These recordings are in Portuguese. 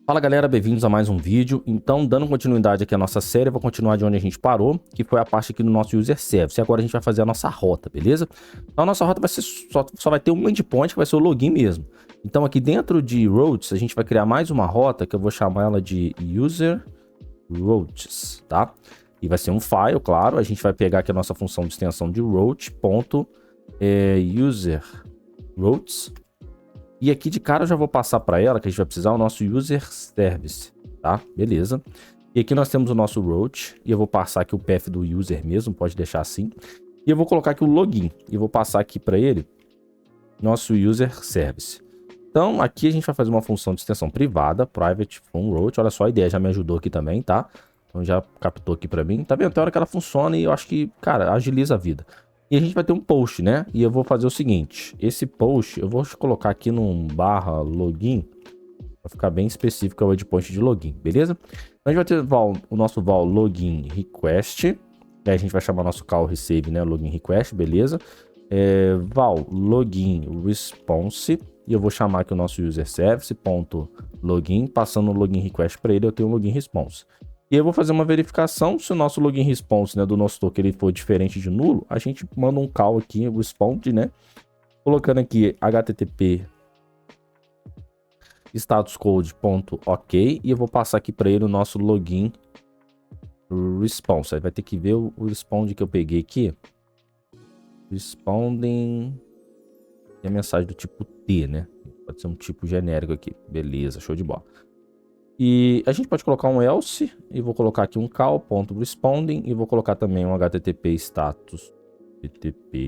Fala galera, bem-vindos a mais um vídeo. Então, dando continuidade aqui à nossa série, eu vou continuar de onde a gente parou, que foi a parte aqui do nosso User Service. E agora a gente vai fazer a nossa rota, beleza? Então a nossa rota vai ser só vai ter um endpoint, que vai ser o login mesmo. Então aqui dentro de Routes, a gente vai criar mais uma rota, que eu vou chamar ela de User Routes, tá? E vai ser um file, claro. A gente vai pegar aqui a nossa função de extensão de route.user routes. E aqui de cara eu já vou passar para ela, que a gente vai precisar o nosso User Service, tá? Beleza. E aqui nós temos o nosso route, e eu vou passar aqui o path do user mesmo, pode deixar assim. E eu vou colocar aqui o login, e vou passar aqui para ele nosso User Service. Então aqui a gente vai fazer uma função de extensão privada, private from route. Olha só, a ideia já me ajudou aqui também, tá? Então já captou aqui para mim. Tá vendo? Tem hora que ela funciona e eu acho que, cara, agiliza a vida. E a gente vai ter um post, né? E eu vou fazer o seguinte. Esse post, eu vou colocar aqui num /login. Pra ficar bem específico, é o endpoint de login, beleza? Então a gente vai ter o nosso val login request. Aí a gente vai chamar nosso call receive, né? Login request, beleza? Val login response. E eu vou chamar aqui o nosso user service.login. Passando o login request para ele, eu tenho um login response. E eu vou fazer uma verificação. Se o nosso login response, né, do nosso token ele for diferente de nulo, a gente manda um call aqui, responde, né? Colocando aqui http statuscode.ok, e eu vou passar aqui para ele o nosso login response. Aí vai ter que ver o responde que eu peguei aqui. Responding e a mensagem do tipo T, né? Pode ser um tipo genérico aqui. Beleza, show de bola. E a gente pode colocar um else, e vou colocar aqui um call.responding, e vou colocar também um http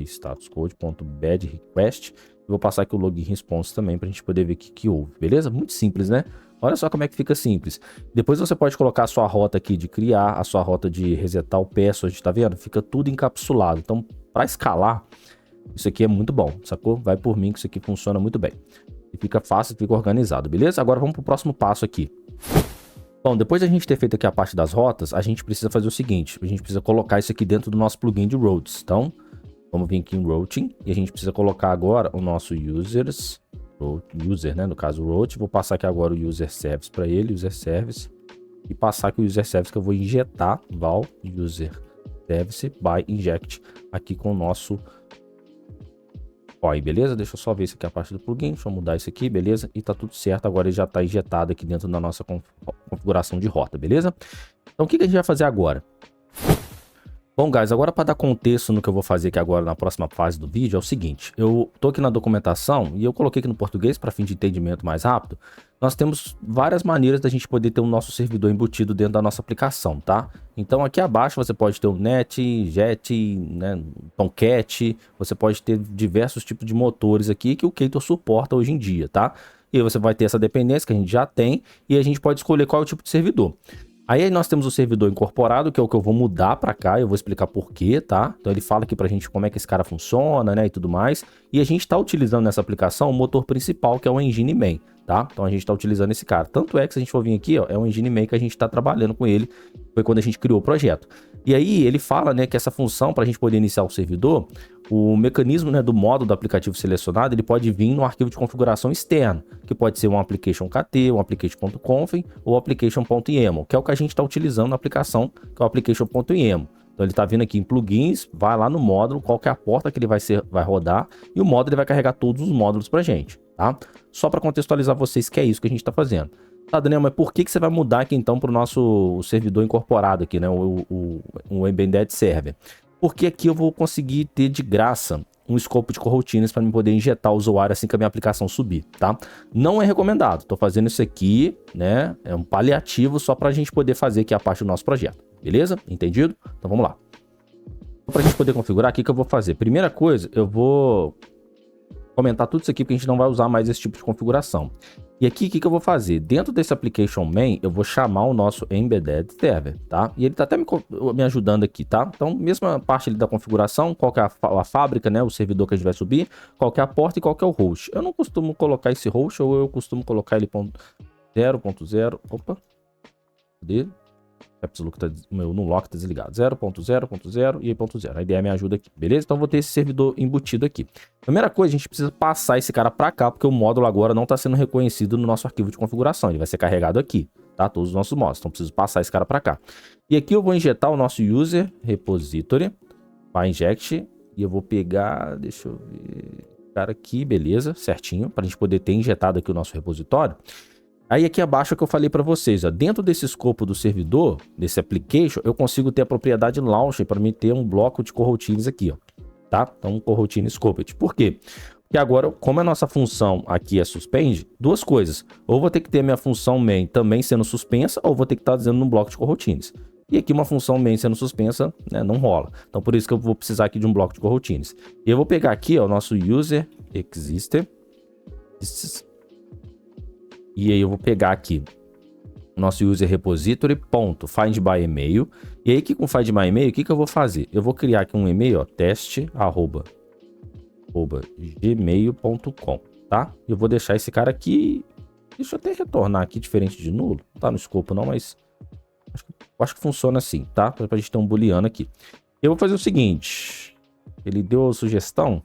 statuscode.bad request. E vou passar aqui o login response também para a gente poder ver o que houve, beleza? Muito simples, né? Olha só como é que fica simples. Depois você pode colocar a sua rota aqui de criar, a sua rota de resetar o password, tá vendo? Fica tudo encapsulado. Então, para escalar, isso aqui é muito bom, sacou? Vai por mim que isso aqui funciona muito bem. E fica fácil, fica organizado, beleza? Agora vamos para o próximo passo aqui. Bom, depois da gente ter feito aqui a parte das rotas, a gente precisa fazer o seguinte. A gente precisa colocar isso aqui dentro do nosso plugin de routes. Então, vamos vir aqui em routing. E a gente precisa colocar agora o nosso user, né? No caso, route. Vou passar aqui agora o user service para ele, user service. E passar aqui o user service que eu vou injetar, val user service by inject, aqui com o nosso beleza? Deixa eu só ver isso aqui a parte do plugin. Deixa eu mudar isso aqui, beleza? E tá tudo certo. Agora ele já tá injetado aqui dentro da nossa configuração de rota, beleza? Então o que a gente vai fazer agora? Bom, guys, agora para dar contexto no que eu vou fazer aqui agora na próxima fase do vídeo, é o seguinte. Eu tô aqui na documentação e eu coloquei aqui no português para fim de entendimento mais rápido. Nós temos várias maneiras da gente poder ter o nosso servidor embutido dentro da nossa aplicação, tá? Então aqui abaixo você pode ter o Net, Jet, né, Tomcat, você pode ter diversos tipos de motores aqui que o Ktor suporta hoje em dia, tá? E aí você vai ter essa dependência que a gente já tem e a gente pode escolher qual é o tipo de servidor. Aí nós temos o servidor incorporado, que é o que eu vou mudar para cá, eu vou explicar por quê, tá? Então ele fala aqui pra gente como é que esse cara funciona, né, e tudo mais. E a gente está utilizando nessa aplicação o motor principal, que é o Nginx, tá? Então a gente está utilizando esse cara. Tanto é que se a gente for vir aqui, ó, é o Nginx que a gente está trabalhando com ele, foi quando a gente criou o projeto. E aí ele fala, né, que essa função, para a gente poder iniciar o servidor, o mecanismo, né, do módulo do aplicativo selecionado, ele pode vir no arquivo de configuração externo, que pode ser um application.kt, um application.conf ou application.yaml, que é o que a gente está utilizando na aplicação, que é o application.yaml. Então ele está vindo aqui em plugins, vai lá no módulo, qual que é a porta que ele vai rodar, e o módulo ele vai carregar todos os módulos para a gente, tá? Só para contextualizar vocês que é isso que a gente está fazendo. Tá, Daniel, mas por que você vai mudar aqui então para o nosso servidor incorporado aqui, né? O Embedded Server? Porque aqui eu vou conseguir ter de graça um escopo de coroutines para poder injetar o usuário assim que a minha aplicação subir, tá? Não é recomendado, tô fazendo isso aqui, né? É um paliativo só para a gente poder fazer aqui a parte do nosso projeto, beleza? Entendido? Então vamos lá. Para a gente poder configurar, o que eu vou fazer? Primeira coisa, eu vou comentar tudo isso aqui porque a gente não vai usar mais esse tipo de configuração. E aqui, o que eu vou fazer? Dentro desse application main, eu vou chamar o nosso embedded server, tá? E ele tá até me ajudando aqui, tá? Então, mesma parte ali da configuração, qual que é a fábrica, né? O servidor que a gente vai subir, qual que é a porta e qual que é o host. Eu não costumo colocar esse host, ou eu costumo colocar ele .0.0. Opa! Cadê? caps lock o meu numlock tá desligado. 0.0.0 e aí ponto 0. A IDE me ajuda aqui, beleza? Então vou ter esse servidor embutido aqui. Primeira coisa, a gente precisa passar esse cara para cá, porque o módulo agora não está sendo reconhecido no nosso arquivo de configuração. Ele vai ser carregado aqui, tá? Todos os nossos módulos. Então preciso passar esse cara para cá. E aqui eu vou injetar o nosso user repository para inject. E eu vou pegar, deixa eu ver, cara aqui, beleza, certinho, para a gente poder ter injetado aqui o nosso repositório. Aí aqui abaixo é o que eu falei para vocês, ó, dentro desse escopo do servidor, desse application, eu consigo ter a propriedade launcher para me ter um bloco de coroutines aqui, ó, tá? Então, um coroutine scoped. Por quê? Porque agora, como a nossa função aqui é suspend, duas coisas. Ou vou ter que ter minha função main também sendo suspensa, ou vou ter que estar dizendo num bloco de coroutines. E aqui uma função main sendo suspensa, né, não rola. Então, por isso que eu vou precisar aqui de um bloco de coroutines. E eu vou pegar aqui, ó, o nosso user exister. E aí eu vou pegar aqui o nosso user repository, ponto, find by email. E aí aqui com find by email, o que eu vou fazer? Eu vou criar aqui um e-mail, ó, teste@gmail.com, tá? Eu vou deixar esse cara aqui. Deixa eu até retornar aqui diferente de nulo. Não tá no escopo não, mas acho que funciona assim, tá? Pra gente ter um booleano aqui. Eu vou fazer o seguinte. Ele deu a sugestão.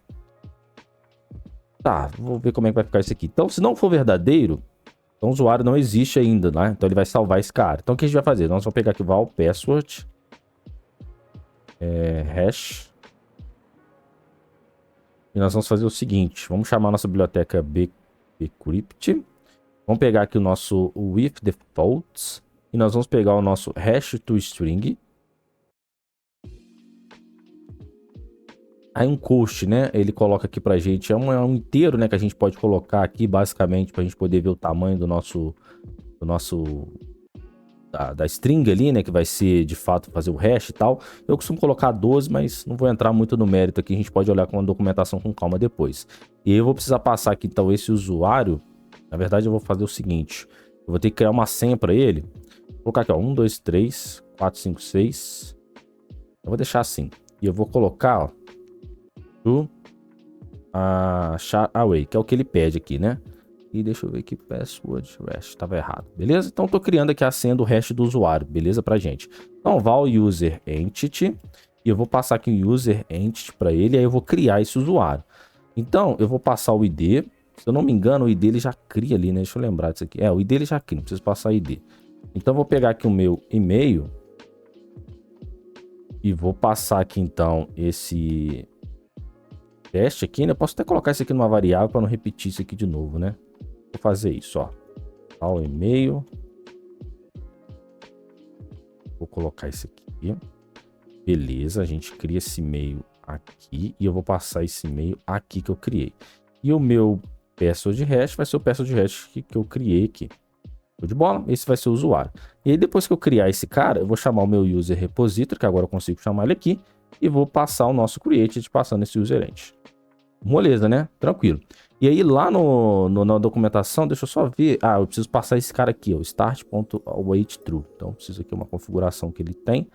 Tá, vou ver como é que vai ficar isso aqui. Então, se não for verdadeiro, então o usuário não existe ainda, né? Então ele vai salvar esse cara. Então o que a gente vai fazer? Nós vamos pegar aqui val password hash. E nós vamos fazer o seguinte. Vamos chamar a nossa biblioteca bcrypt. Vamos pegar aqui o nosso with defaults. E nós vamos pegar o nosso hash to string. Aí um coast, né? Ele coloca aqui pra gente. É um inteiro, né? Que a gente pode colocar aqui, basicamente, pra gente poder ver o tamanho do nosso da string ali, né? Que vai ser, de fato, fazer o hash e tal. Eu costumo colocar 12, mas não vou entrar muito no mérito aqui. A gente pode olhar com a documentação com calma depois. E eu vou precisar passar aqui, então, esse usuário. Na verdade, eu vou fazer o seguinte. Eu vou ter que criar uma senha pra ele. Vou colocar aqui, ó, 1, 2, 3, 4, 5, 6. Eu vou deixar assim. E eu vou colocar, ó, to away, que é o que ele pede aqui, né? E deixa eu ver aqui, password hash, tava errado, beleza? Então, tô criando aqui a senha do hash do usuário, beleza? Pra gente. Então, val user entity. E eu vou passar aqui o user entity pra ele, aí eu vou criar esse usuário. Então, eu vou passar o ID. Se eu não me engano, o ID ele já cria ali, né? Deixa eu lembrar disso aqui. O ID ele já cria, não preciso passar ID. Então, eu vou pegar aqui o meu e-mail e vou passar aqui, então, esse teste aqui, né? Eu posso até colocar isso aqui numa variável para não repetir isso aqui de novo, né? Vou fazer isso, ó. Ao e-mail. Vou colocar isso aqui. Beleza, a gente cria esse e-mail aqui e eu vou passar esse e-mail aqui que eu criei. E o meu password hash vai ser o password hash que eu criei aqui. Show de bola? Esse vai ser o usuário. E aí depois que eu criar esse cara, eu vou chamar o meu user repository, que agora eu consigo chamar ele aqui, e vou passar o nosso create passando esse user entity. Moleza, né? Tranquilo. E aí lá na documentação, deixa eu só ver. Eu preciso passar esse cara aqui, ó, start.awaitTrue. Então, preciso aqui uma configuração que ele tem.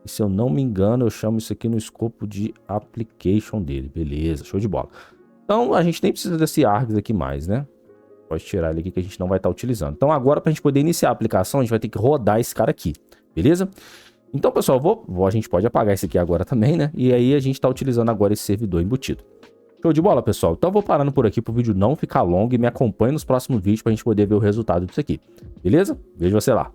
E se eu não me engano, eu chamo isso aqui no escopo de application dele. Beleza, show de bola. Então, a gente nem precisa desse args aqui mais, né? Pode tirar ele aqui que a gente não vai estar utilizando. Então, agora, para a gente poder iniciar a aplicação, a gente vai ter que rodar esse cara aqui, beleza? Então, pessoal, a gente pode apagar esse aqui agora também, né? E aí, a gente está utilizando agora esse servidor embutido. Show de bola, pessoal? Então, eu vou parando por aqui para o vídeo não ficar longo e me acompanhe nos próximos vídeos para a gente poder ver o resultado disso aqui. Beleza? Vejo você lá.